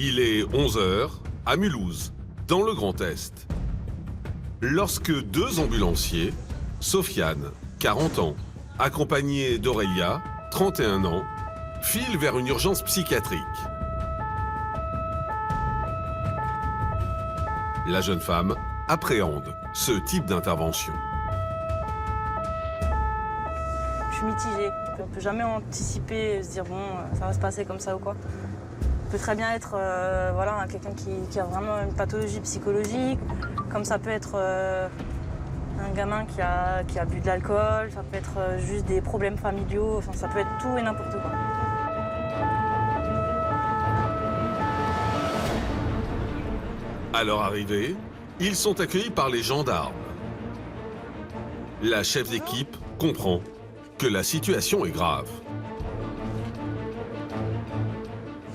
Il est 11 heures à Mulhouse, dans le Grand Est. Lorsque deux ambulanciers, Sofiane, 40 ans, accompagné d'Aurélia, 31 ans, filent vers une urgence psychiatrique. La jeune femme appréhende ce type d'intervention. Je suis mitigée. On ne peut jamais anticiper, se dire bon, ça va se passer comme ça ou quoi. Ça peut très bien être voilà, quelqu'un qui a vraiment une pathologie psychologique, comme ça peut être un gamin qui a bu de l'alcool, ça peut être juste des problèmes familiaux, enfin, ça peut être tout et n'importe quoi. À leur arrivée, ils sont accueillis par les gendarmes. La chef d'équipe comprend que la situation est grave.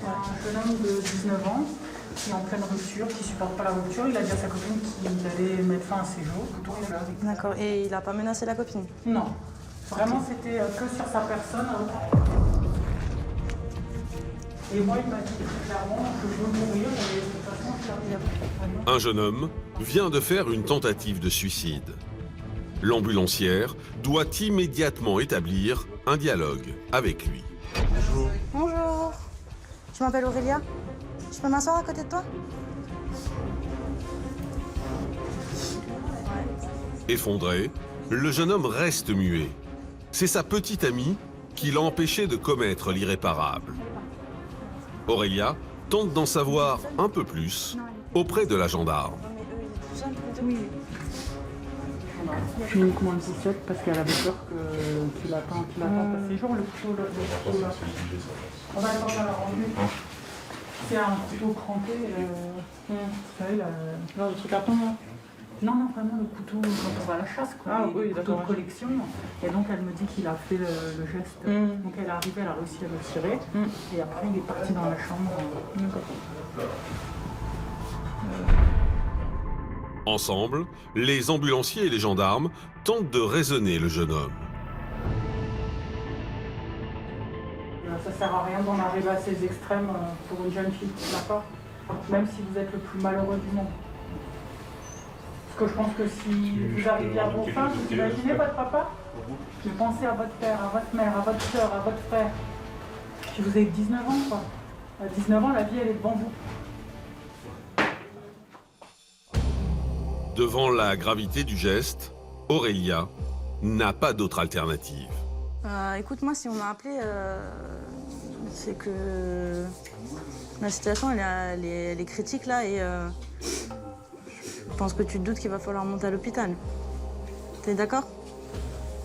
Un jeune homme de 19 ans qui est en pleine rupture, qui ne supporte pas la rupture. Il a dit à sa copine qu'il allait mettre fin à ses jours. D'accord, et il n'a pas menacé la copine? Non. Vraiment, c'était que sur sa personne. Et moi, il m'a dit très clairement que je veux mourir, et de toute façon, je suis Un jeune homme vient de faire une tentative de suicide. L'ambulancière doit immédiatement établir un dialogue avec lui. Bonjour, je m'appelle Aurélia. Je peux m'asseoir à côté de toi? Effondré, le jeune homme reste muet. C'est sa petite amie qui l'a empêché de commettre l'irréparable. Aurélia tente d'en savoir un peu plus auprès de la gendarme. Oui. Je suis uniquement le 17 parce qu'elle avait peur qu'il attend passer jour. Le couteau là. On va attendre à la rendue. C'est un couteau crampé. Vous savez, le truc à tombe. Non, vraiment le couteau quand on va à la chasse, quoi. Ah oui, couteau de collection. Et donc elle me dit qu'il a fait le geste. Donc elle est arrivée, elle a réussi à le tirer. Et après il est parti dans la chambre. Ensemble, les ambulanciers et les gendarmes tentent de raisonner le jeune homme. Ça sert à rien d'en arriver à ces extrêmes pour une jeune fille, d'accord? Même si vous êtes le plus malheureux du monde. Parce que je pense que si vous arriviez à vos fins, vous imaginez votre papa? Mais pensez à votre père, à votre mère, à votre soeur, à votre frère. Puis vous avez 19 ans, quoi. À 19 ans, la vie, elle est devant vous. Devant la gravité du geste, Aurélia n'a pas d'autre alternative. Écoute, moi, si on m'a appelé, c'est que la situation, elle est critique, là, et je pense que tu te doutes qu'il va falloir monter à l'hôpital. T'es d'accord?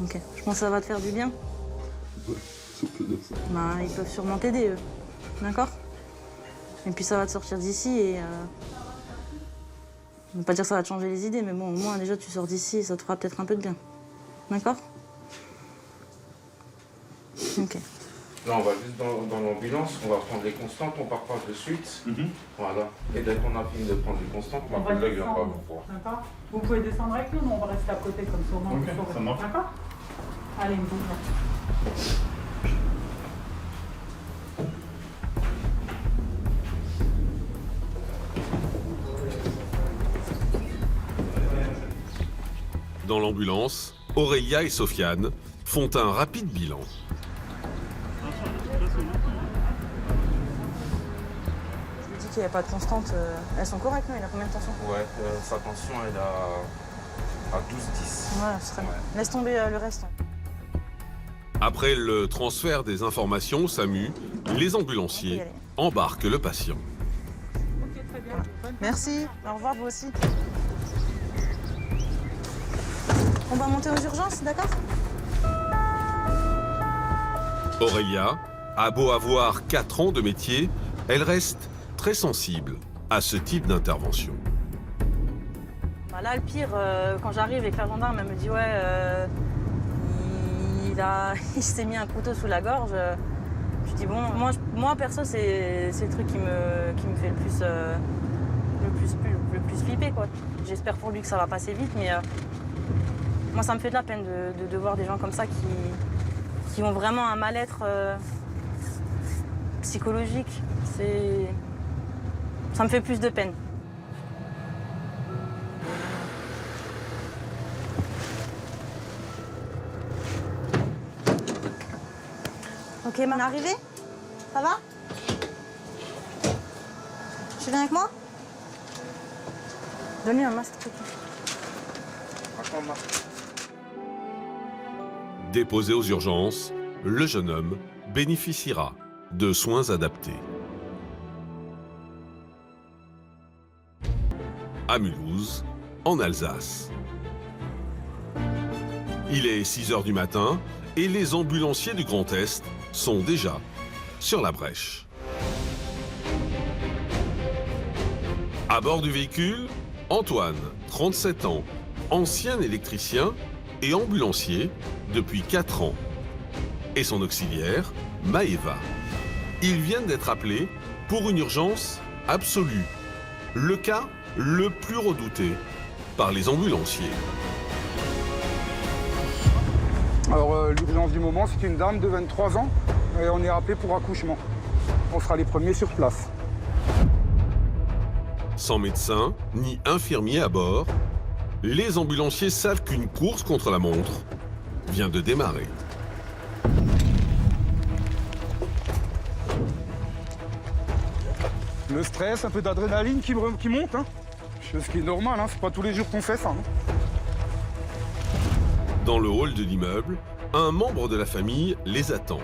Ok. Je pense que ça va te faire du bien. Ouais, ça peut dire ça. Bah, ils peuvent sûrement t'aider, eux. D'accord? Et puis ça va te sortir d'ici et... Je ne veux pas dire que ça va te changer les idées, mais bon, au moins, déjà, tu sors d'ici et ça te fera peut-être un peu de bien. D'accord? Ok. Là, on va juste dans l'ambulance, on va prendre les constantes, on part pas de suite. Voilà. Et dès qu'on a fini de prendre les constantes, ma collègue va vous voir. D'accord? Vous pouvez descendre avec nous, mais on va rester à côté comme ça au moins. Ok, ça marche. D'accord? Allez, une boucle. Dans l'ambulance, Aurélia et Sofiane font un rapide bilan. Je lui dis qu'il n'y a pas de constante. Elles sont correctes, non? Il a combien de tension? Ouais, sa tension, elle a 12-10. Ouais, ce serait bien. Laisse tomber le reste. Après le transfert des informations au SAMU, les ambulanciers embarquent le patient. Ok, très bien. Merci. Au revoir, vous aussi. On va monter aux urgences, d'accord? Aurélia a beau avoir 4 ans de métier, elle reste très sensible à ce type d'intervention. Bah là, le pire, quand j'arrive et que la gendarme elle me dit ouais, il s'est mis un couteau sous la gorge. Je dis bon, moi perso, c'est le truc qui me fait le plus flipper, quoi. J'espère pour lui que ça va passer vite, mais moi, ça me fait de la peine de voir des gens comme ça qui ont vraiment un mal-être psychologique. Ça me fait plus de peine. Ok, on est arrivé? Ça va? Tu viens avec moi? Donne-lui un masque, s'il te plaît. Déposé aux urgences, le jeune homme bénéficiera de soins adaptés. À Mulhouse, en Alsace. Il est 6 h du matin et les ambulanciers du Grand Est sont déjà sur la brèche. À bord du véhicule, Antoine, 37 ans, ancien électricien et ambulancier depuis 4 ans. Et son auxiliaire, Maëva. Ils viennent d'être appelés pour une urgence absolue. Le cas le plus redouté par les ambulanciers. Alors l'urgence du moment, c'est une dame de 23 ans et on est appelé pour accouchement. On sera les premiers sur place. Sans médecin ni infirmier à bord, les ambulanciers savent qu'une course contre la montre vient de démarrer. Le stress, un peu d'adrénaline qui monte, hein. Ce qui est normal, hein. C'est pas tous les jours qu'on fait ça. Hein. Dans le hall de l'immeuble, un membre de la famille les attend.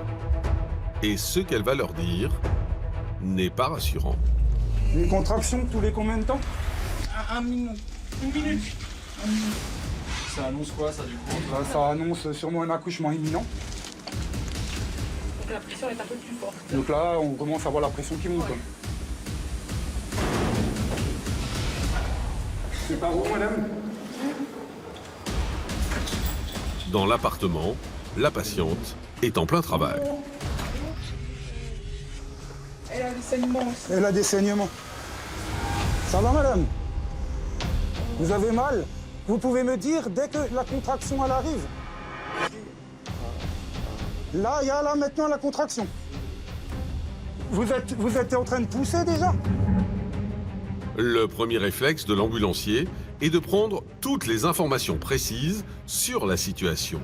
Et ce qu'elle va leur dire n'est pas rassurant. Les contractions, tous les combien de temps? Un minute. Une minute. Ça annonce quoi, ça, du coup? Là, ça annonce sûrement un accouchement imminent. Donc la pression est un peu plus forte. Donc là, on commence à voir la pression qui monte. C'est par où, madame? Dans l'appartement, la patiente est en plein travail. Elle a des saignements aussi. Elle a des saignements. Ça va, madame? Vous avez mal? Vous pouvez me dire dès que la contraction elle arrive? Là, il y a là maintenant la contraction. Vous êtes en train de pousser déjà? Le premier réflexe de l'ambulancier est de prendre toutes les informations précises sur la situation.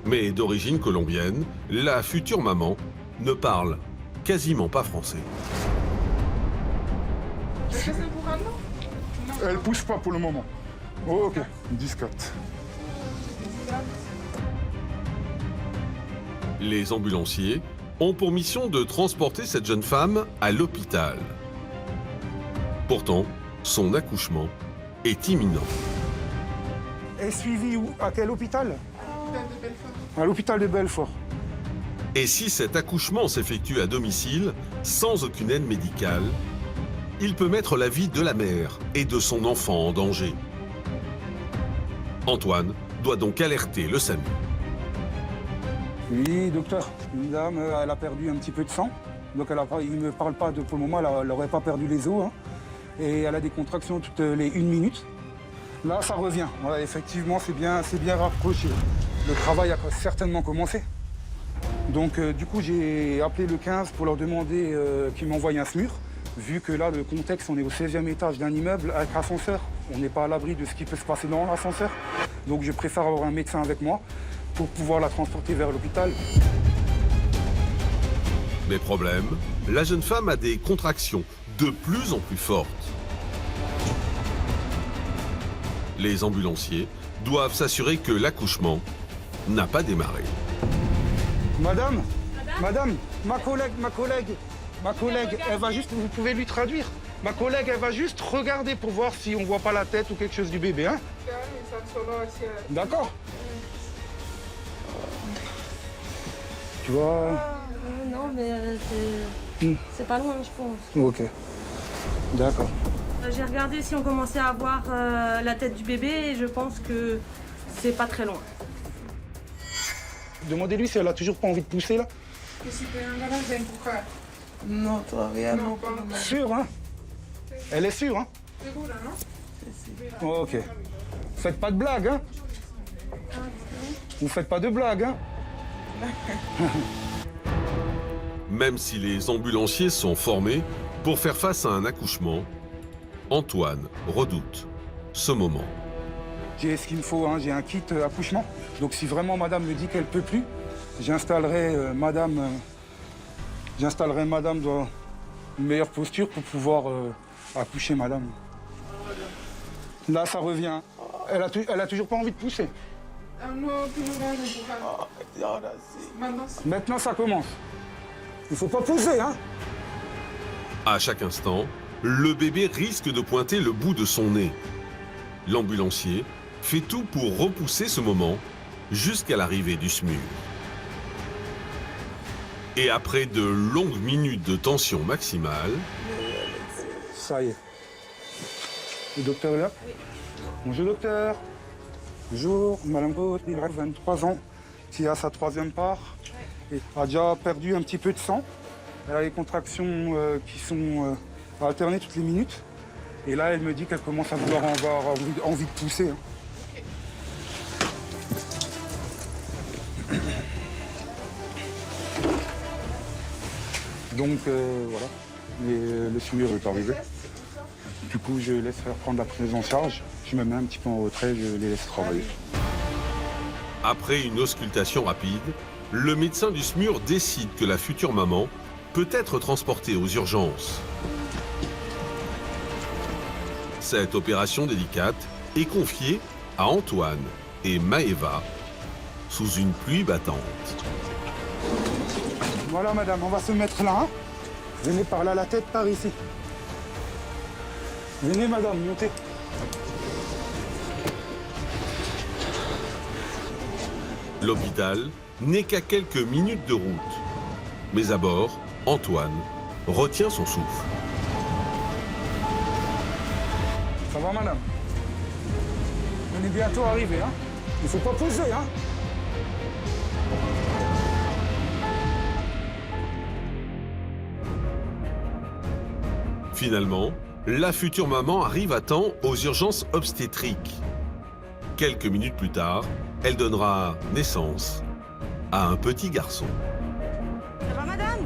Mais d'origine colombienne, la future maman ne parle quasiment pas français. Elle pousse pas pour le moment. Oh, ok, discrète. Les ambulanciers ont pour mission de transporter cette jeune femme à l'hôpital. Pourtant, son accouchement est imminent. Est suivie où? À quel hôpital? À l'hôpital de Belfort. Et si cet accouchement s'effectue à domicile, sans aucune aide médicale, il peut mettre la vie de la mère et de son enfant en danger. Antoine doit donc alerter le SAMU. Oui, docteur. Une dame, elle a perdu un petit peu de sang. Donc il ne me parle pas pour le moment, elle n'aurait pas perdu les os. Hein. Et elle a des contractions toutes les 1 minute. Là, ça revient. Ouais, effectivement, c'est bien rapproché. Le travail a certainement commencé. Donc, du coup, j'ai appelé le 15 pour leur demander qu'ils m'envoient un SMUR. Vu que là, le contexte, on est au 16e étage d'un immeuble avec ascenseur. On n'est pas à l'abri de ce qui peut se passer dans l'ascenseur. Donc, je préfère avoir un médecin avec moi pour pouvoir la transporter vers l'hôpital. Mais problème, la jeune femme a des contractions de plus en plus fortes. Les ambulanciers doivent s'assurer que l'accouchement n'a pas démarré. Madame, ma collègue, elle va juste, vous pouvez lui traduire. Ma collègue, elle va juste regarder pour voir si on voit pas la tête ou quelque chose du bébé, hein? D'accord. Tu vois? Non, mais c'est pas loin, je pense. Ok. D'accord. J'ai regardé si on commençait à voir la tête du bébé et je pense que c'est pas très loin. Demandez-lui si elle a toujours pas envie de pousser, là. Non, todavía no. Sûre, hein? Elle est sûre, hein? Oh, ok. Faites pas de blagues, hein? Vous faites pas de blagues, hein? Même si les ambulanciers sont formés pour faire face à un accouchement, Antoine redoute ce moment. J'ai ce qu'il me faut, hein, j'ai un kit accouchement. Donc si vraiment madame me dit qu'elle ne peut plus, j'installerai madame dans une meilleure posture pour pouvoir accoucher madame. Là ça revient. Elle a toujours pas envie de pousser. Maintenant ça commence. Il faut pas pousser, hein. À chaque instant, le bébé risque de pointer le bout de son nez. L'ambulancier fait tout pour repousser ce moment jusqu'à l'arrivée du SMUR. Et après de longues minutes de tension maximale, Ça y est. Le docteur est là? Oui. Bonjour docteur. Bonjour, madame Gauthier, il a 23 ans, qui a sa 3e part, et a déjà perdu un petit peu de sang. Elle a les contractions qui sont alternées toutes les minutes. Et là, elle me dit qu'elle commence à vouloir avoir envie de pousser. Hein. Donc voilà, le SMUR est arrivé. Du coup, je laisse faire prendre la prise en charge. Je me mets un petit peu en retrait, je les laisse travailler. après une auscultation rapide, le médecin du SMUR décide que la future maman peut être transportée aux urgences. Cette opération délicate est confiée à Antoine et Maëva sous une pluie battante. Voilà madame, on va se mettre là. Hein. Venez par là, la tête par ici. Venez madame, montez. L'hôpital n'est qu'à quelques minutes de route. Mais à bord, Antoine retient son souffle. Ça va madame? On est bientôt arrivé, hein. Il faut pas poser, hein. Finalement, la future maman arrive à temps aux urgences obstétriques. Quelques minutes plus tard, elle donnera naissance à un petit garçon. Ça va, madame?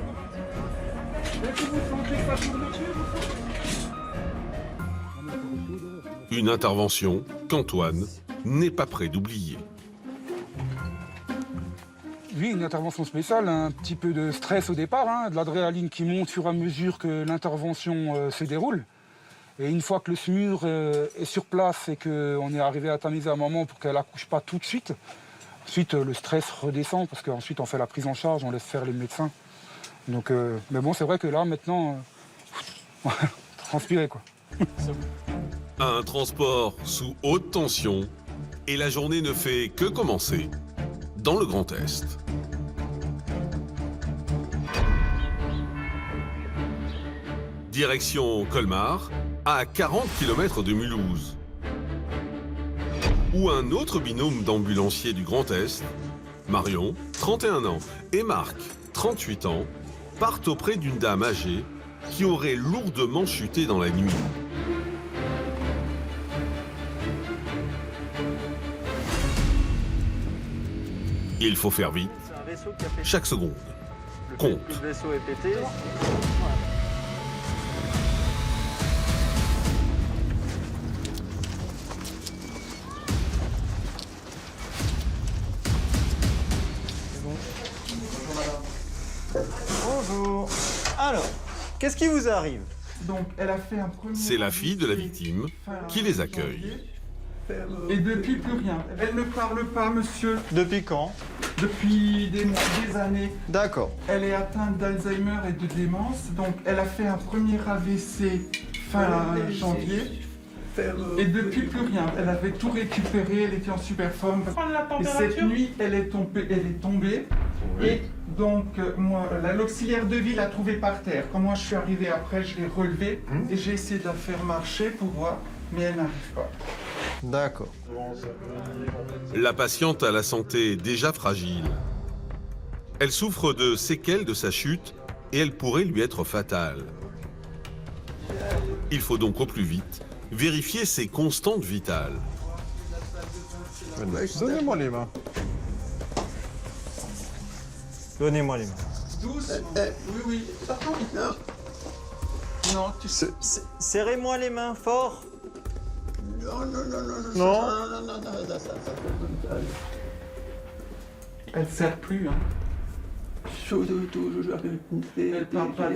Une intervention qu'Antoine n'est pas prêt d'oublier. Oui, une intervention spéciale, un petit peu de stress au départ, hein, de l'adrénaline qui monte au fur et à mesure que l'intervention se déroule. Et une fois que le SMUR est sur place et qu'on est arrivé à tamiser un moment pour qu'elle n'accouche pas tout de suite, ensuite le stress redescend parce qu'ensuite on fait la prise en charge, on laisse faire les médecins. Donc, mais bon, c'est vrai que là maintenant, transpirer quoi. Un transport sous haute tension et la journée ne fait que commencer dans le Grand Est. Direction Colmar, à 40 km de Mulhouse, où un autre binôme d'ambulanciers du Grand Est, Marion, 31 ans, et Marc, 38 ans, partent auprès d'une dame âgée qui aurait lourdement chuté dans la nuit. Il faut faire vite. Chaque seconde compte. Le vaisseau est pété. Bonjour. Alors, qu'est-ce qui vous arrive? Donc, elle a fait un premier... C'est la fille de la victime qui les accueille. Et depuis, plus rien. Elle ne parle pas, monsieur. Depuis quand? Depuis des mois, des années. D'accord. Elle est atteinte d'Alzheimer et de démence. Donc, elle a fait un premier AVC fin janvier. Et depuis, plus rien. Elle avait tout récupéré, elle était en super forme. Et cette nuit, elle est tombée. Oui. Et donc, moi, l'auxiliaire de vie l'a trouvée par terre. Quand moi, je suis arrivé après, je l'ai relevée. Et j'ai essayé de la faire marcher pour voir, mais elle n'arrive pas. D'accord. La patiente a la santé déjà fragile. Elle souffre de séquelles de sa chute et elle pourrait lui être fatale. Il faut donc au plus vite vérifier ses constantes vitales. Donnez-moi les mains. Donnez-moi les mains. Doucement. Oui, oui. Non, tu sais. Serrez-moi les mains fort. Non. Elle ne sert plus, hein. Elle parle pas,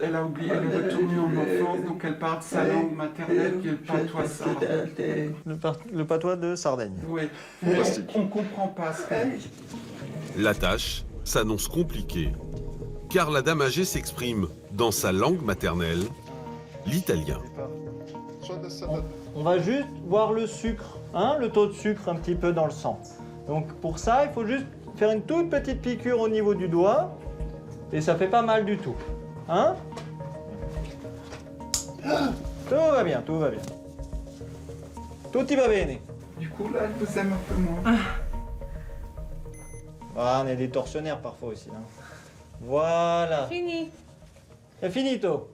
elle a oublié, elle est retournée en enfance, donc elle parle sa langue maternelle qui est le patois sardaigne. Le patois de Sardaigne. Oui, on comprend pas ce qu'elle dit. La tâche s'annonce compliquée, car la dame âgée s'exprime dans sa langue maternelle, l'italien. On va juste voir le sucre, hein, le taux de sucre un petit peu dans le sang. Donc pour ça, il faut juste faire une toute petite piqûre au niveau du doigt, et ça fait pas mal du tout. Hein? Tout va bien, tout va bien. Tutti va bene. Du coup, là, elle vous aime un peu moins. Ah, on est des tortionnaires parfois aussi. Hein. Voilà. Fini. È finito.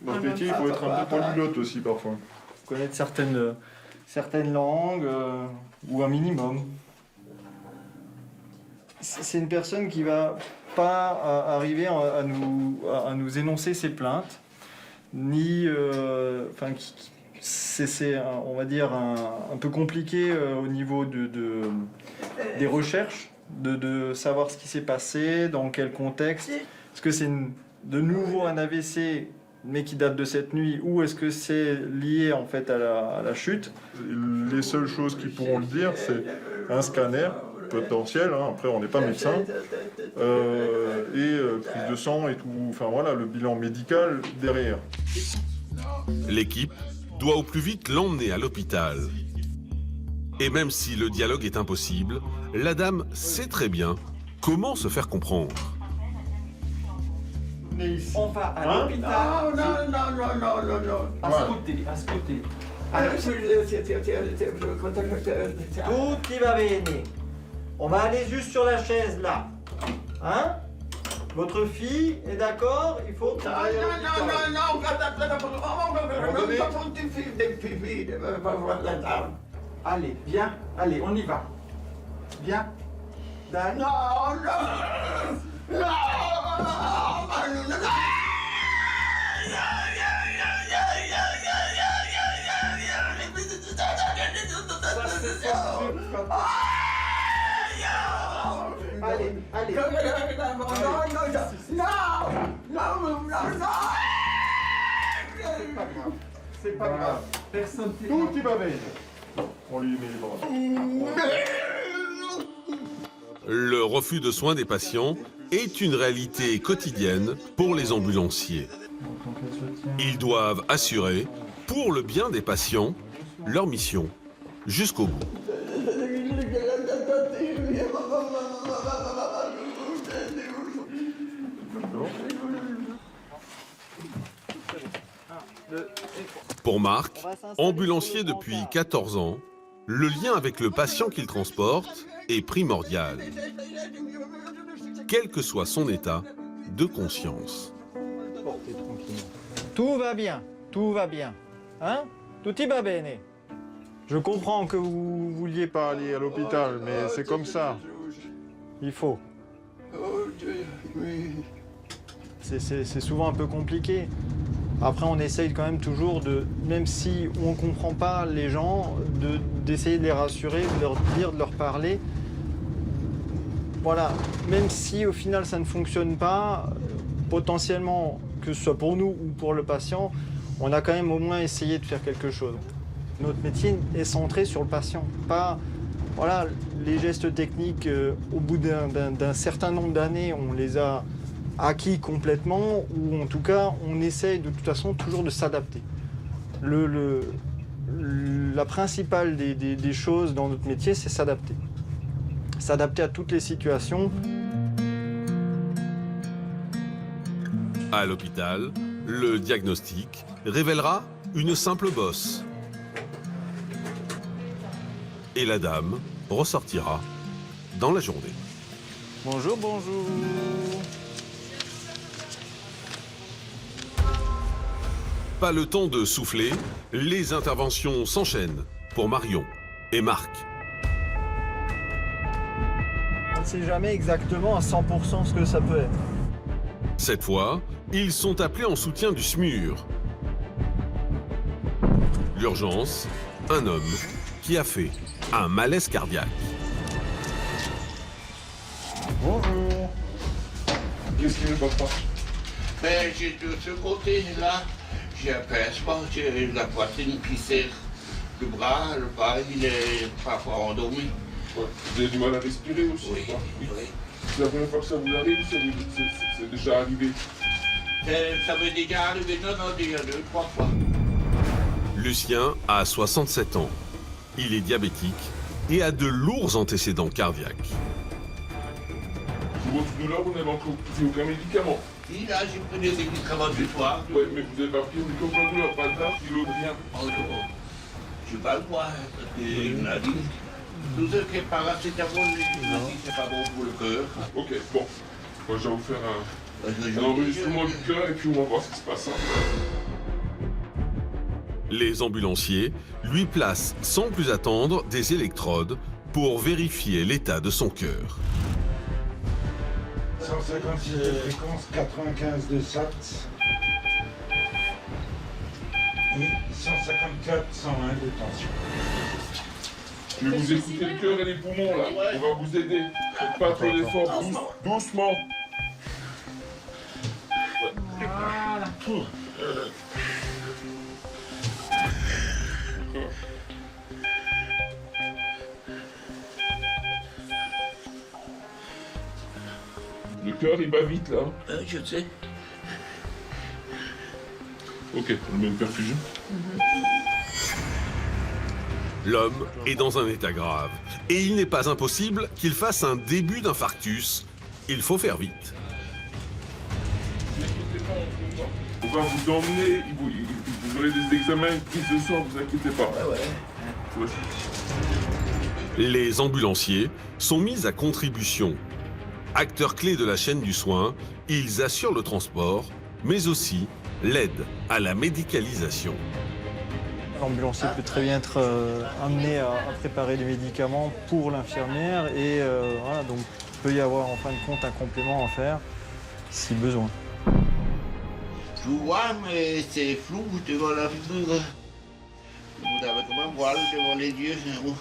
Dans ce métier, il faut être un peu polyglotte aussi parfois. Connaître certaines langues, ou un minimum. C'est une personne qui va pas arriver à nous énoncer ses plaintes, ni... c'est on va dire, un peu compliqué au niveau des recherches, de savoir ce qui s'est passé, dans quel contexte. Est-ce que c'est de nouveau un AVC, mais qui date de cette nuit, ou est-ce que c'est lié en fait à la chute? Les seules choses qui pourront le dire, c'est un scanner potentiel, hein, après on n'est pas médecin, et prise de sang et tout, enfin voilà, le bilan médical derrière. L'équipe doit au plus vite l'emmener à l'hôpital. Et même si le dialogue est impossible, la dame sait très bien comment se faire comprendre. On va à l'hôpital. Non. Ascoltez. Tutti va bene. On va aller juste sur la chaise là. Hein? Votre fille est d'accord? Il faut que tu ailles à Allez, viens. Allez, on y va. Viens. Dan. Allez. C'est pas grave. Personne ne Tout y va bien. On lui met les bras. Le refus de soins des patients est une réalité quotidienne pour les ambulanciers. Ils doivent assurer, pour le bien des patients, leur mission jusqu'au bout. Pour Marc, ambulancier depuis 14 ans, le lien avec le patient qu'il transporte est primordial, quel que soit son état de conscience. Tout va bien. Hein? Tutti va bene. Je comprends que vous vouliez pas aller à l'hôpital, mais c'est comme ça. Il faut. C'est souvent un peu compliqué. Après, on essaye quand même toujours de, même si on ne comprend pas les gens, d'essayer de les rassurer, de leur dire, de leur parler. Voilà, même si au final ça ne fonctionne pas, potentiellement, que ce soit pour nous ou pour le patient, on a quand même au moins essayé de faire quelque chose. Notre métier est centré sur le patient, pas voilà, les gestes techniques, au bout d'un certain nombre d'années, on les a acquis complètement, ou en tout cas, on essaye de toute façon toujours de s'adapter. La principale des choses dans notre métier, c'est s'adapter. S'adapter à toutes les situations. À l'hôpital, le diagnostic révélera une simple bosse. Et la dame ressortira dans la journée. Bonjour, bonjour. Pas le temps de souffler, les interventions s'enchaînent pour Marion, et Marc. On ne sait jamais exactement à 100% ce que ça peut être. Cette fois, ils sont appelés en soutien du SMUR. L'urgence, un homme qui a fait un malaise cardiaque. Bonjour. Qu'est-ce qui ne va pas? Ben, j'ai de ce côté-là, j'ai un pincement, j'ai la poitrine qui serre, le bras, il est parfois endormi. Ouais. Vous avez du mal à respirer aussi? Oui, oui. C'est la première fois que ça vous arrive ou c'est déjà arrivé? Ça m'est déjà arrivé, non, déjà 2-3 fois. Lucien a 67 ans. Il est diabétique et a de lourds antécédents cardiaques. Pour votre douleur, vous n'avez encore pris aucun médicament? Si, là, j'ai pris des médicaments du soir. Oui, mais vous n'avez pas pris aucun douleur, pas de kilo, rien. Oh, non. Je n'ai pas le droit, parce qu'il m'a dit. Tout ce qui est paracétamol, il m'a dit c'est pas bon pour le cœur. Ok, bon. Moi, je vais vous faire un enregistrement du cœur et puis on va voir ce qui se passe. Les ambulanciers lui placent sans plus attendre des électrodes pour vérifier l'état de son cœur. 156 de fréquence, 95 de SAT et 154, 101 de tension. Je vais vous écouter le cœur et les poumons là. On va vous aider. Faites pas trop d'efforts. Doucement. Voilà. Le cœur il bat vite là. Je sais. Ok, on met une perfusion. L'homme est dans un état grave et il n'est pas impossible qu'il fasse un début d'infarctus. Il faut faire vite. On va vous emmener, vous aurez des examens, une prise de sang, vous inquiétez pas. Ouais. Les ambulanciers sont mis à contribution. Acteurs clés de la chaîne du soin, ils assurent le transport, mais aussi l'aide à la médicalisation. L'ambulancier peut très bien être amené à préparer des médicaments pour l'infirmière et voilà, donc il peut y avoir en fin de compte un complément à faire si besoin. Je vois, mais c'est flou devant la figure. Vous avez comme un voile devant les yeux. Vous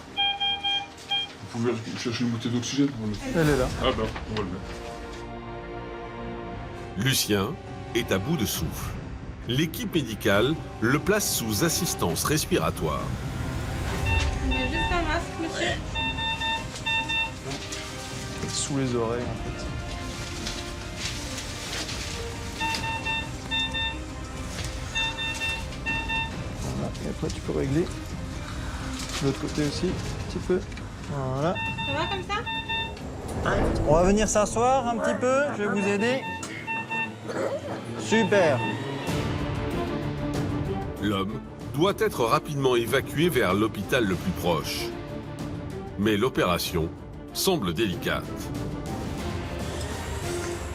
pouvez chercher une bouteille d'oxygène? Elle est là. Ah ben, on va le mettre. Lucien est à bout de souffle. L'équipe médicale le place sous assistance respiratoire. Il y a juste un masque, monsieur. Sous les oreilles en fait. Voilà. Et après tu peux régler. De l'autre côté aussi, un petit peu. Voilà. Ça va comme ça? On va venir s'asseoir un petit peu, je vais vous aider. Super. L'homme doit être rapidement évacué vers l'hôpital le plus proche. Mais l'opération semble délicate.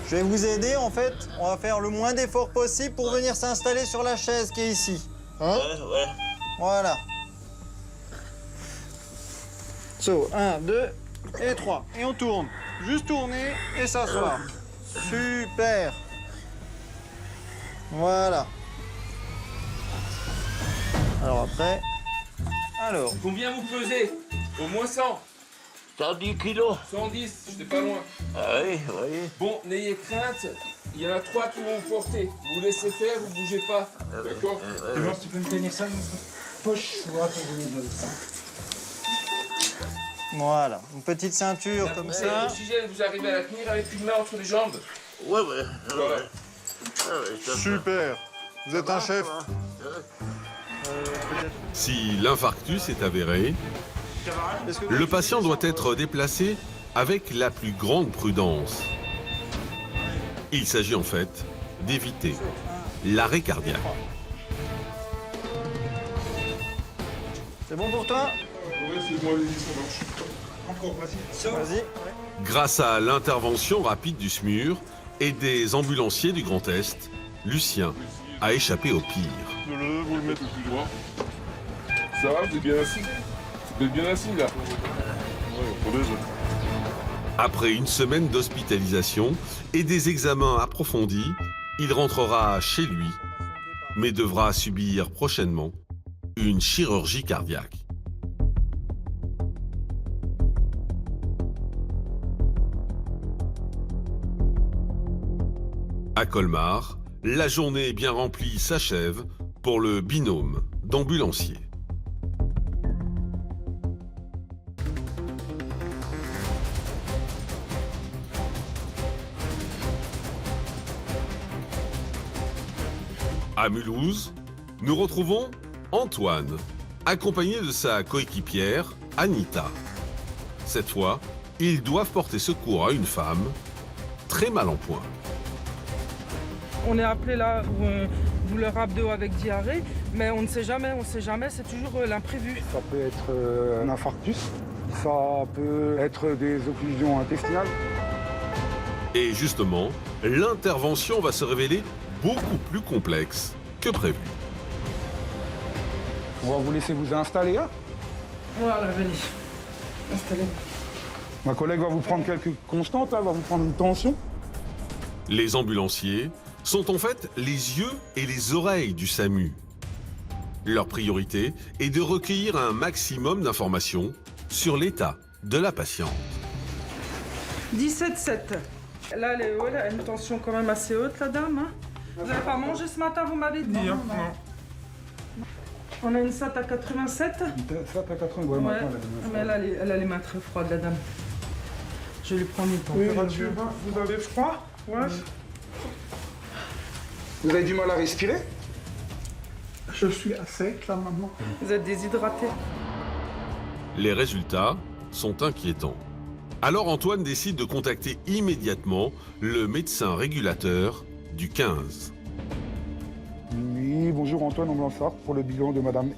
Je vais vous aider en fait, on va faire le moins d'efforts possible pour venir s'installer sur la chaise qui est ici. Hein? Ouais. Voilà. So, 1, 2 et 3. Et on tourne. Juste tourner et s'asseoir. Super. Voilà. Alors après... Alors... Combien vous pesez? Au moins 100. 110 kilos. 110, j'étais pas loin. Ah oui, oui. Bon, n'ayez crainte, il y en a 3 qui vont vous porter. Vous laissez faire, vous bougez pas. D'accord? D'abord, tu peux me tenir ça dans ta poche droite au milieu de ça. Voilà. Une petite ceinture comme ça. L'oxygène, vous arrivez à la tenir avec une main entre les jambes? Ouais. Voilà. Super. Vous êtes un chef. Si l'infarctus est avéré, le patient doit être déplacé avec la plus grande prudence. Il s'agit en fait d'éviter l'arrêt cardiaque. C'est bon pour toi? Oui, c'est bon, allez-y, ça marche. Encore, vas-y. Vas-y. Grâce à l'intervention rapide du SMUR et des ambulanciers du Grand Est, Lucien a échappé au pire. Vous le mettez plus droit. Ça va, vous êtes bien assis? C'est Vous êtes bien assis là? Pour 2 autres. Après une semaine d'hospitalisation et des examens approfondis, il rentrera chez lui, mais devra subir prochainement une chirurgie cardiaque. À Colmar, la journée bien remplie s'achève pour le binôme d'ambulanciers. À Mulhouse, nous retrouvons Antoine, accompagné de sa coéquipière Anita. Cette fois, ils doivent porter secours à une femme très mal en point. On est appelé là pour douleur abdo avec diarrhée, mais on ne sait jamais, c'est toujours l'imprévu. Ça peut être un infarctus, ça peut être des occlusions intestinales. Et justement, l'intervention va se révéler beaucoup plus complexe que prévu. On va vous laisser vous installer. Hein. Voilà, venez. Installez. Ma collègue va vous prendre quelques constantes, là, va vous prendre une tension. Les ambulanciers sont en fait les yeux et les oreilles du SAMU. Leur priorité est de recueillir un maximum d'informations sur l'état de la patiente. 17,7. Là, elle a une tension quand même assez haute, la dame. Hein. Vous n'avez pas mangé ce matin, vous m'avez dit? Non. On a une SAT à 87. Une SAT à 80, ouais, Ouais. maintenant, Mais elle a les mains très froides, la dame. Je vais lui prendre une température. Vous avez froid? Ouais. Vous avez du mal à respirer? Je suis à sec là maintenant. Vous êtes déshydraté. Les résultats sont inquiétants. Alors Antoine décide de contacter immédiatement le médecin régulateur du 15. Oui, bonjour Antoine Amblansart pour le bilan de Madame.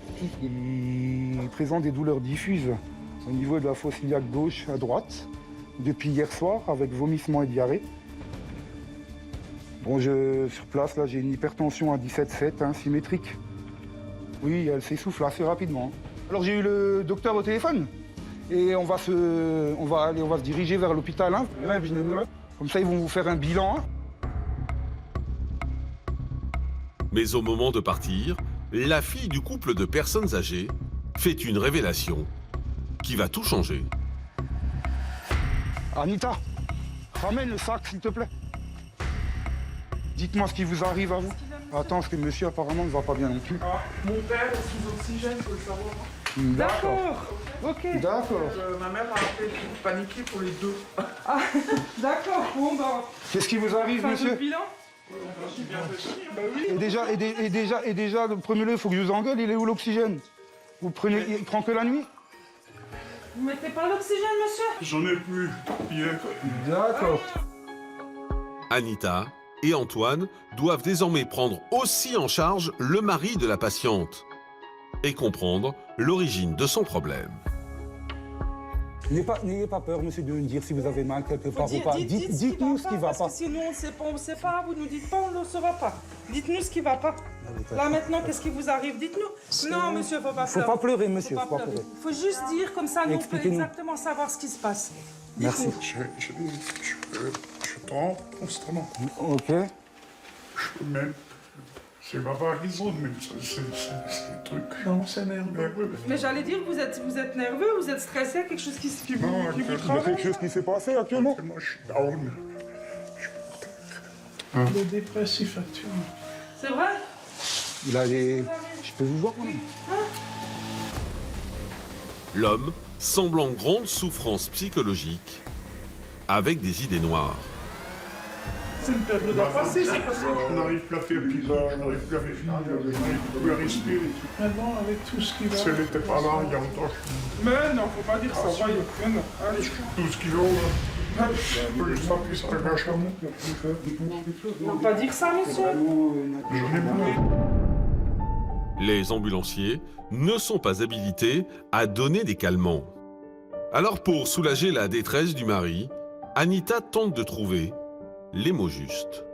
Il présente des douleurs diffuses au niveau de la fosse iliaque gauche à droite depuis hier soir avec vomissements et diarrhée. Bon, sur place, là, j'ai une hypertension à 17,7, hein, symétrique. Oui, elle s'essouffle assez rapidement. Alors j'ai eu le docteur au téléphone et on va se diriger vers l'hôpital. Hein. Comme ça, ils vont vous faire un bilan. Hein. Mais au moment de partir, la fille du couple de personnes âgées fait une révélation qui va tout changer. Anita, ramène le sac, s'il te plaît. Dites-moi ce qui vous arrive à vous. Attends, parce que monsieur apparemment ne va pas bien non plus. Ah, mon père est sous oxygène, faut le savoir. D'accord. Ok. D'accord. Ma mère a appelé pour paniquer pour les deux. Ah, d'accord. Bon, bah. Qu'est-ce qui vous arrive, Fin monsieur? de bilan. Bah oui. Et déjà, prenez-le, il faut que je vous engueule, il est où l'oxygène? Vous prenez, il prend que la nuit? Vous mettez pas l'oxygène, monsieur? J'en ai plus hier. D'accord. Anita et Antoine doivent désormais prendre aussi en charge le mari de la patiente et comprendre l'origine de son problème. N'ayez pas peur, monsieur, de me dire si vous avez mal quelque part ou pas. Dites-nous ce qui va pas. Parce que sinon, on ne sait pas, vous nous dites pas, on ne saura pas. Dites-nous ce qui va pas. Là, maintenant, qu'est-ce qui vous arrive? Dites-nous. Non, monsieur, faut pas pleurer. Faut pas pleurer, monsieur, faut pas pleurer. Il faut juste dire, comme ça, nous, on peut Expliquez-nous. exactement savoir ce qui se passe. Merci. Je trempe constamment. Ok. Même. C'est ma raison, mais c'est le truc. Non, c'est nerveux. Mais j'allais dire, vous êtes nerveux, vous êtes stressé, quelque chose qui Non, vous il y a traverse. Quelque chose qui s'est passé actuellement? Moi, je suis down. Il est dépressif actuellement. C'est vrai? Il a des... Je peux vous voir, moi? L'homme semble en grande souffrance psychologique avec des idées noires. C'est une période à passer, c'est parce que je n'arrive plus à faire pilote, je n'arrive plus à faire je n'arrive plus à respirer. Maintenant, avec tout ce qui va... Si elle n'était pas là, il y a longtemps. Mais non, faut pas dire ça, va, il y a rien. Allez, tout ce qui va, là. Je peux juste appuyer sur le gâche à moi. On va pas dire ça, monsieur. J'en ai marre. Les ambulanciers ne sont pas habilités à donner des calmants. Alors pour soulager la détresse du mari, Anita tente de trouver les mots justes.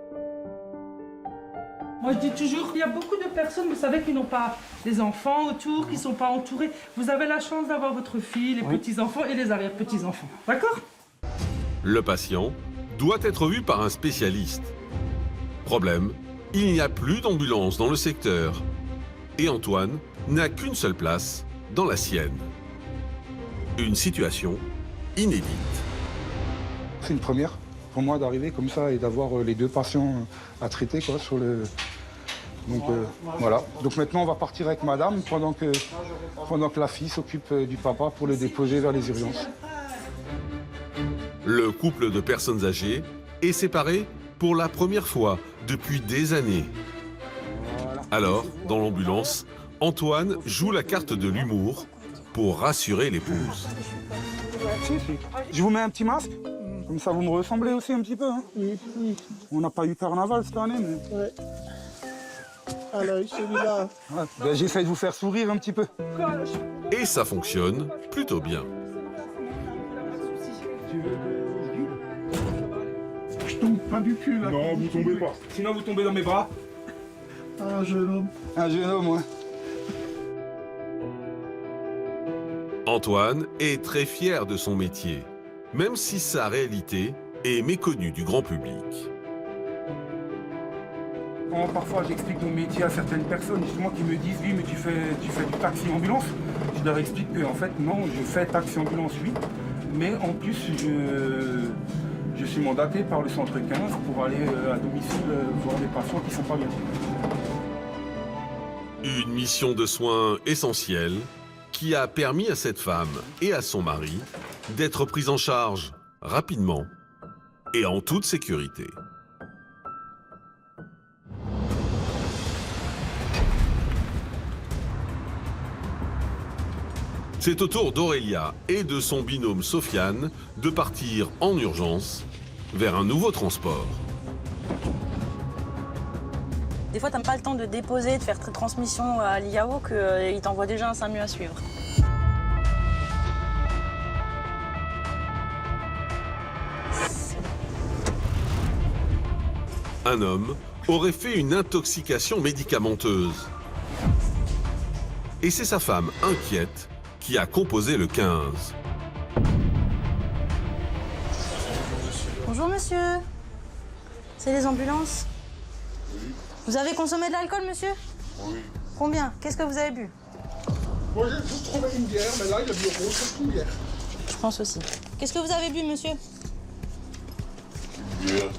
Moi, je dis toujours, il y a beaucoup de personnes, vous savez, qui n'ont pas des enfants autour, qui ne sont pas entourés. Vous avez la chance d'avoir votre fille, les petits-enfants et les arrière-petits-enfants. D'accord? Le patient doit être vu par un spécialiste. Problème, il n'y a plus d'ambulance dans le secteur. Et Antoine n'a qu'une seule place dans la sienne. Une situation inédite. C'est une première pour moi d'arriver comme ça et d'avoir les deux patients à traiter quoi, sur le... Donc voilà. Donc maintenant on va partir avec madame pendant que la fille s'occupe du papa pour le déposer vers les urgences. Le couple de personnes âgées est séparé pour la première fois depuis des années. Alors, dans l'ambulance, Antoine joue la carte de l'humour pour rassurer l'épouse. Je vous mets un petit masque, comme ça vous me ressemblez aussi un petit peu. Hein. Oui. On n'a pas eu carnaval cette année, mais... Ouais. Alors, celui-là... Ouais. Ben, j'essaie de vous faire sourire un petit peu. Et ça fonctionne plutôt bien. Je tombe pas du cul, là. Non, vous tombez pas. Sinon vous tombez dans mes bras. Un jeune homme. Un jeune homme, ouais. Antoine est très fier de son métier, même si sa réalité est méconnue du grand public. Quand parfois j'explique mon métier à certaines personnes justement qui me disent oui mais tu fais du taxi ambulance, je leur explique que en fait non, je fais taxi ambulance oui, mais en plus je suis mandaté par le centre 15 pour aller à domicile voir des patients qui sont pas bien. Une mission de soins essentielle qui a permis à cette femme et à son mari d'être pris en charge rapidement et en toute sécurité. C'est au tour d'Aurélia et de son binôme Sofiane de partir en urgence vers un nouveau transport. Des fois, t'as pas le temps de déposer, de faire transmission à l'IAO qu'il t'envoie déjà un SAMU à suivre. Un homme aurait fait une intoxication médicamenteuse. Et c'est sa femme inquiète qui a composé le 15. Bonjour monsieur. C'est les ambulances? Vous avez consommé de l'alcool, monsieur? Oui. Combien? Qu'est-ce que vous avez bu? Moi, j'ai juste trouvé une bière, mais là, il y a du rose, c'est une bière. Je pense aussi. Qu'est-ce que vous avez bu, monsieur? Une bière.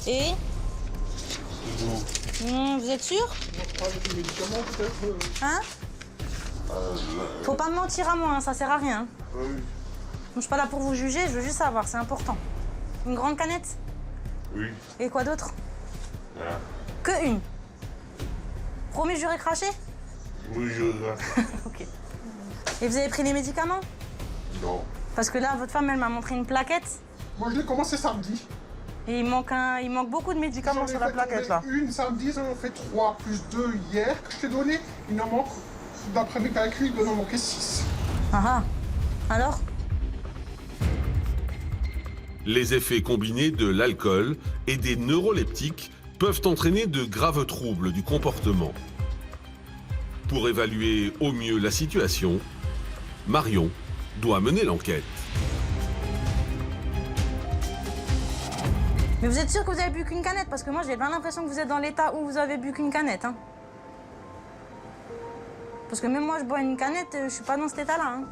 Et? C'est bon. Vous êtes sûr? On va avec les médicaments, peut-être. Hein? Faut pas me mentir à moi, hein, ça sert à rien. Oui. Je suis pas là pour vous juger, je veux juste savoir, c'est important. Une grande canette? Oui. Et quoi d'autre? Rien. Que une? Promis, juré, craché? Oui, je reste. Ok. Et vous avez pris les médicaments? Non. Parce que là, votre femme, elle m'a montré une plaquette. Moi, je l'ai commencé samedi. Et il manque beaucoup de médicaments sur la plaquette, là. Une samedi, j'en ai fait 3, plus 2 hier que je t'ai donné. Il en manque, d'après mes calculs, il doit en manquer 6. Ah ah. Alors? Les effets combinés de l'alcool et des neuroleptiques peuvent entraîner de graves troubles du comportement. Pour évaluer au mieux la situation, Marion doit mener l'enquête. Mais vous êtes sûr que vous avez bu qu'une canette? Parce que moi, j'ai bien l'impression que vous êtes dans l'état où vous avez bu qu'une canette. Hein. Parce que même moi, je bois une canette, je suis pas dans cet état-là. Hein.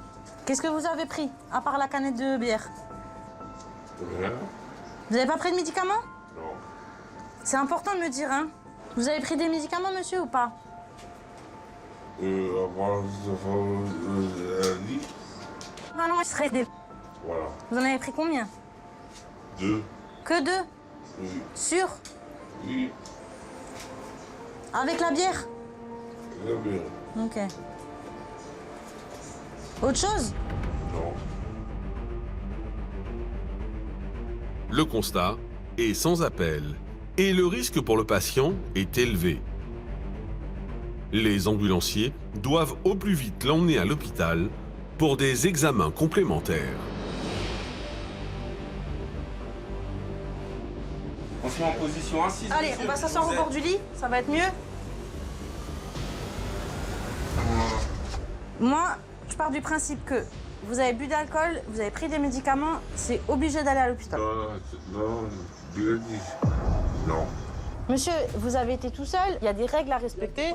Qu'est-ce que vous avez pris, à part la canette de bière? Rien. Vous n'avez pas pris de médicaments? Non. C'est important de me dire, hein. Vous avez pris des médicaments, monsieur, ou pas? Avant lundi. Ah non, il serait des... Voilà. Vous en avez pris combien? 2. Que 2? Oui. Sûr? Oui. Avec la bière? La bière. Ok. Autre chose? Non. Le constat est sans appel et le risque pour le patient est élevé. Les ambulanciers doivent au plus vite l'emmener à l'hôpital pour des examens complémentaires. On se met en position assise. Allez, monsieur. on va s'asseoir au bord du lit, ça va être mieux. Moi, je pars du principe que vous avez bu d'alcool, vous avez pris des médicaments, c'est obligé d'aller à l'hôpital. Non, bien dit. Non. Monsieur, vous avez été tout seul, il y a des règles à respecter.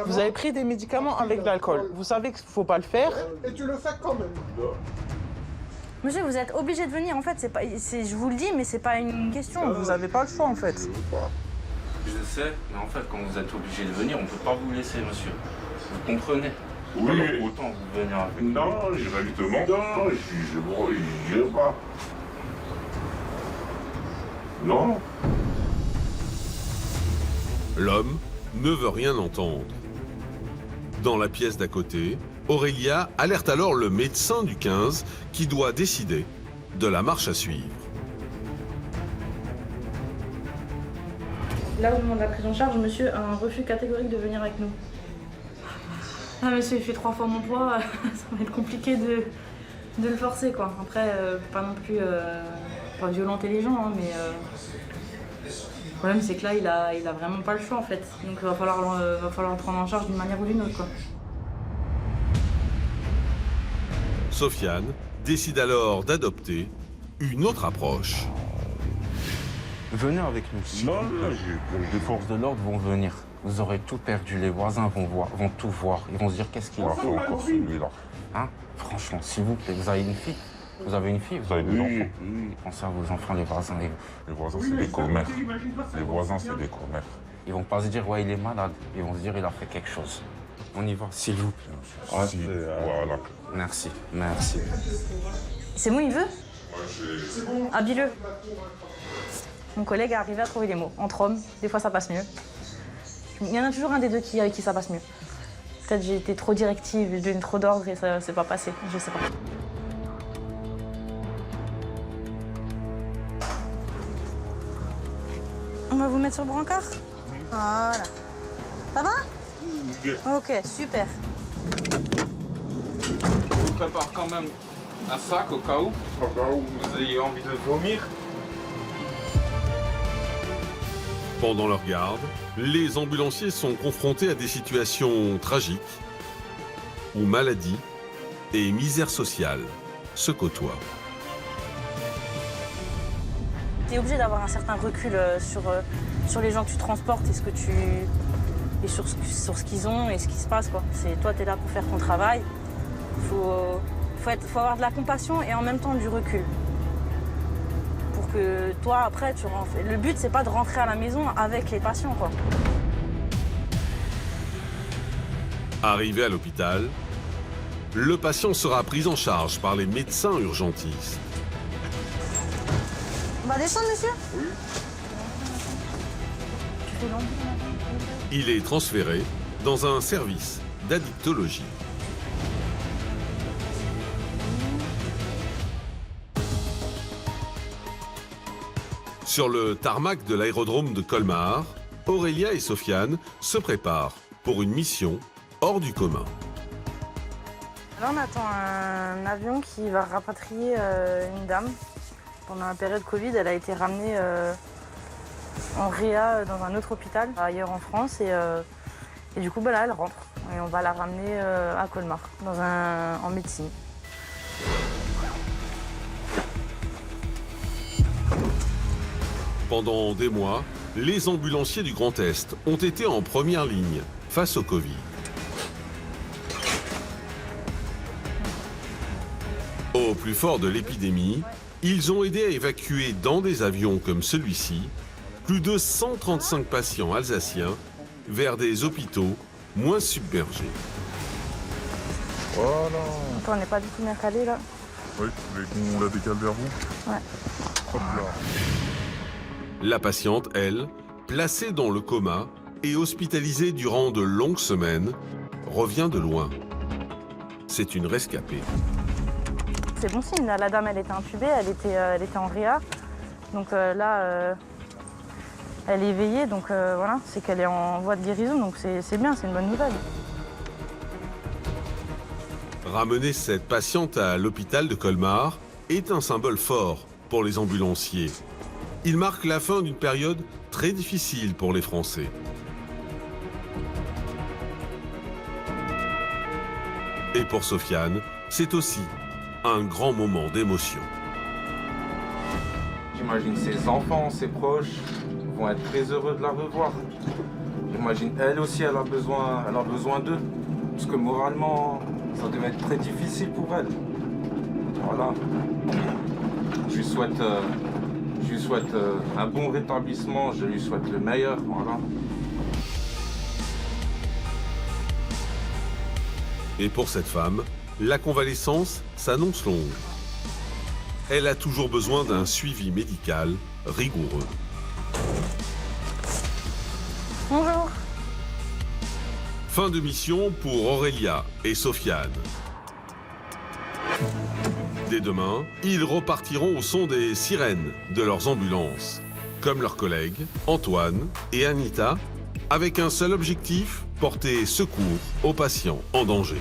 Vous avez pris des médicaments avec de l'alcool. Vous savez qu'il ne faut pas le faire. Et tu le fais quand même. Monsieur, vous êtes obligé de venir, en fait, je vous le dis, mais c'est pas une question. Vous n'avez pas le choix, en fait. Je sais, mais en fait, quand vous êtes obligé de venir, on ne peut pas vous laisser, monsieur. Vous comprenez? Oui. Alors, autant vous venir avec nous. Non, directement. Non, je n'irai pas. Non. L'homme ne veut rien entendre. Dans la pièce d'à côté, Aurélia alerte alors le médecin du 15 qui doit décider de la marche à suivre. Là, au moment de la prise en charge, monsieur a un refus catégorique de venir avec nous. Ah, monsieur, il fait 3 fois mon poids, ça va être compliqué de le forcer, quoi. Après, pas non plus pas violenter les gens, hein, mais le problème, c'est que là, il a vraiment pas le choix, en fait. Donc, il va falloir le prendre en charge d'une manière ou d'une autre, quoi. Sofiane décide alors d'adopter une autre approche. Venez avec nous. Non, Les forces de l'ordre vont venir. Vous aurez tout perdu. Les voisins vont tout voir. Ils vont se dire qu'est-ce qu'il a fait encore celui-là. Hein? Franchement, s'il vous plaît, vous avez une fille. Vous avez une fille, vous avez des enfants. Pensez à vos enfants, les voisins. Les voisins, c'est des commères. Les voisins, c'est des commères. Ils vont pas se dire, ouais, il est malade. Ils vont se dire, il a fait quelque chose. On y va, s'il vous plaît. Ah, voilà. Merci, merci. C'est bon, il veut? Habille-le. Mon collègue est arrivé à trouver les mots. Entre hommes, des fois ça passe mieux. Il y en a toujours un des deux avec qui ça passe mieux. Peut-être j'ai été trop directive, j'ai donné trop d'ordre et ça s'est pas passé, je sais pas. On va vous mettre sur le brancard? Voilà. Ça va? Ok, super. Je vous prépare quand même un sac au cas où vous ayez envie de vomir. Pendant leur garde, les ambulanciers sont confrontés à des situations tragiques où maladie et misère sociale se côtoient. Tu es obligé d'avoir un certain recul sur les gens que tu transportes et sur ce qu'ils ont et ce qui se passe, quoi. Toi, tu es là pour faire ton travail. Faut avoir de la compassion et en même temps du recul. Pour que toi, après, tu rentres. Le but, c'est pas de rentrer à la maison avec les patients, quoi. Arrivé à l'hôpital, le patient sera pris en charge par les médecins urgentistes. On va descendre, monsieur? Oui. Tu fais long. Il est transféré dans un service d'addictologie. Sur le tarmac de l'aérodrome de Colmar, Aurélia et Sofiane se préparent pour une mission hors du commun. Là, on attend un avion qui va rapatrier une dame. Pendant la période Covid, elle a été ramenée en réa dans un autre hôpital ailleurs en France et du coup, là, elle rentre. Et on va la ramener à Colmar, en médecine. Pendant des mois, les ambulanciers du Grand Est ont été en première ligne face au Covid. Au plus fort de l'épidémie, ils ont aidé à évacuer dans des avions comme celui-ci plus de 135 patients alsaciens vers des hôpitaux moins submergés. Voilà. On n'est pas du tout bien calé là. Oui, vous voulez qu'on la décale vers vous? Ouais. Hop là. La patiente, elle, placée dans le coma et hospitalisée durant de longues semaines, revient de loin. C'est une rescapée. C'est bon signe, la dame elle était intubée, elle était en réa. Donc là, elle est éveillée, donc voilà, c'est qu'elle est en voie de guérison, donc c'est bien, c'est une bonne nouvelle. Ramener cette patiente à l'hôpital de Colmar est un symbole fort pour les ambulanciers. Il marque la fin d'une période très difficile pour les Français. Et pour Sofiane, c'est aussi un grand moment d'émotion. J'imagine ses enfants, ses proches vont être très heureux de la revoir. J'imagine elle aussi, elle a besoin d'eux. Parce que moralement, ça devait être très difficile pour elle. Voilà. Je lui souhaite un bon rétablissement, je lui souhaite le meilleur. Voilà. Et pour cette femme, la convalescence s'annonce longue. Elle a toujours besoin d'un suivi médical rigoureux. Bonjour. Fin de mission pour Aurélia et Sofiane. Dès demain, ils repartiront au son des sirènes de leurs ambulances, comme leurs collègues Antoine et Anita, avec un seul objectif, porter secours aux patients en danger.